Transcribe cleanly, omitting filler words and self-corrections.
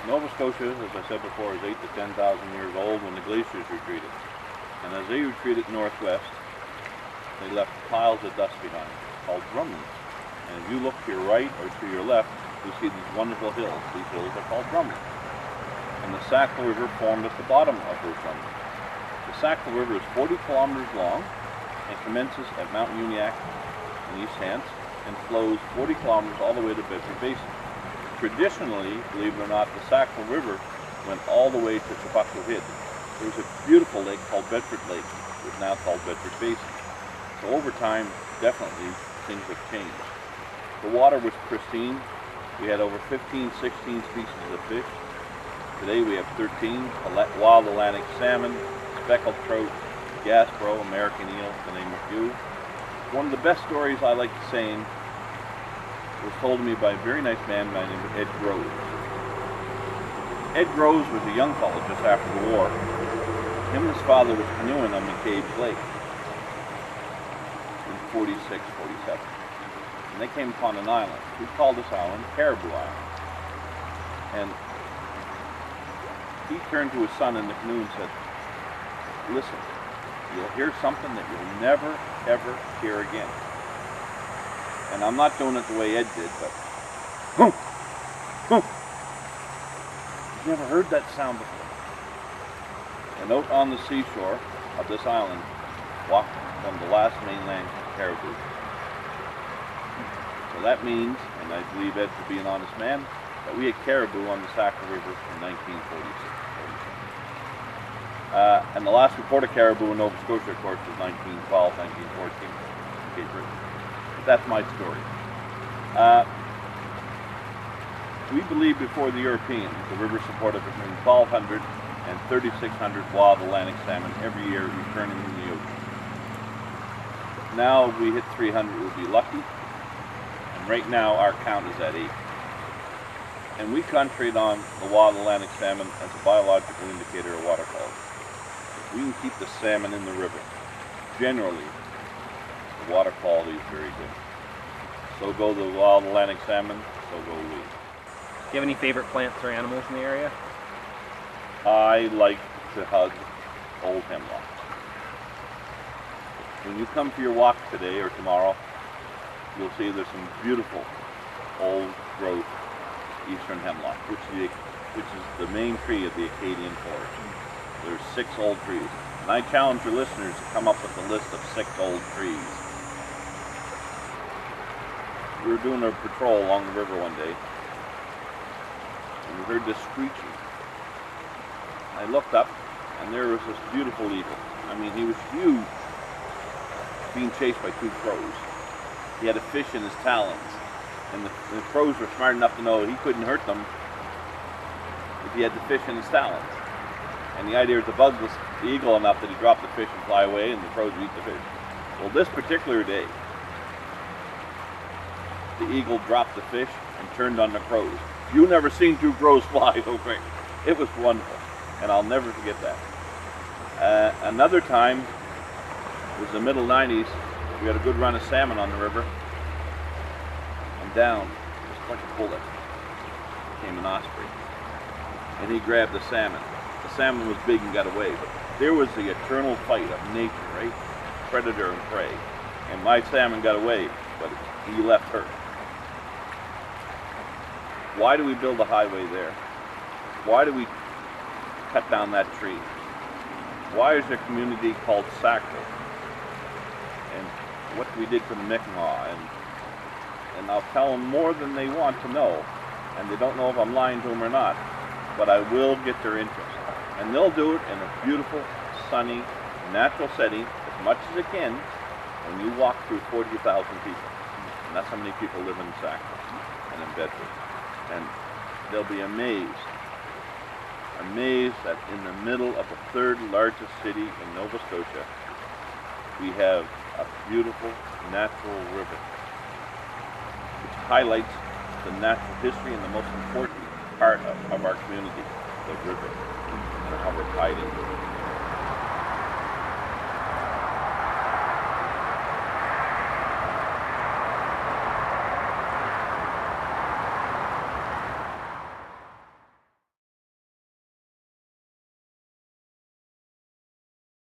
Nova Scotia, as I said before, is 8,000 to 10,000 years old when the glaciers retreated. And as they retreated northwest, they left piles of dust behind, called drumlins. And if you look to your right or to your left, you see these wonderful hills. These hills are called drumlins. And the Sackville River formed at the bottom of those drumlins. The Sackville River is 40 kilometers long and commences at Mount Uniacke in East Hants and flows 40 kilometers all the way to Bedford Basin. Traditionally, believe it or not, the Sackville River went all the way to Sackville Head. There was a beautiful lake called Bedford Lake, which is now called Bedford Basin. So over time, definitely, things have changed. The water was pristine. We had over 15, 16 species of fish. Today we have 13, wild Atlantic salmon, speckled trout, Gasbro, American eel, to name a few. One of the best stories I like saying was told to me by a very nice man by the name of Ed Groves. Ed Groves was a young fellow just after the war. Him and his father was canoeing on McCabe's Lake in 46, 47. And they came upon an island. We called this island Caribou Island. And he turned to his son in the canoe and said, listen, you'll hear something that you'll never, ever hear again. And I'm not doing it the way Ed did, but boom, boom. You've never heard that sound before. And out on the seashore of this island walked one of the last mainland caribou. So that means, and I believe Ed to be an honest man, that we had caribou on the Sackville River in 1946. And the last reported caribou in Nova Scotia, of course, was 1912, 1914, Cape Breton. That's my story. We believe before the Europeans, the river supported between 1,200 and 3,600 wild Atlantic salmon every year returning from the ocean. Now if we hit 300, we'll be lucky. And right now our count is at 8. And we concentrate on the wild Atlantic salmon as a biological indicator of water quality. If we can keep the salmon in the river, generally, the water quality is very good. So go the wild Atlantic salmon, so go we. Do you have any favorite plants or animals in the area? I like to hug old hemlock. When you come for your walk today or tomorrow, you'll see there's some beautiful old growth eastern hemlock, which is the main tree of the Acadian forest. There's 6 old trees. And I challenge your listeners to come up with a list of 6 old trees. We were doing a patrol along the river one day, and we heard this screeching. I looked up, and there was this beautiful eagle. I mean, he was huge, being chased by 2 crows. He had a fish in his talons, and the crows were smart enough to know he couldn't hurt them if he had the fish in his talons. And the idea is to bug the eagle enough that he dropped the fish and fly away, and the crows would eat the fish. Well, this particular day, the eagle dropped the fish and turned on the crows. You've never seen 2 crows fly over it. It was wonderful, and I'll never forget that. Another time, it was the middle 90s, we had a good run of salmon on the river, and down, just like a bullet, came an osprey, and he grabbed the salmon. The salmon was big and got away, but there was the eternal fight of nature, right? Predator and prey. And my salmon got away, but he left hurt. Why do we build a highway there? Why do we cut down that tree? Why is there a community called Sackville? And what we did for the Mi'kmaq, and I'll tell them more than they want to know, and they don't know if I'm lying to them or not, but I will get their interest. And they'll do it in a beautiful, sunny, natural setting, as much as they can, when you walk through 40,000 people. And that's how many people live in Sackville and in Bedford. And they'll be amazed that in the middle of the 3rd largest city in Nova Scotia, we have a beautiful natural river, which highlights the natural history and the most important part of our community, the river, and how we're tied into it.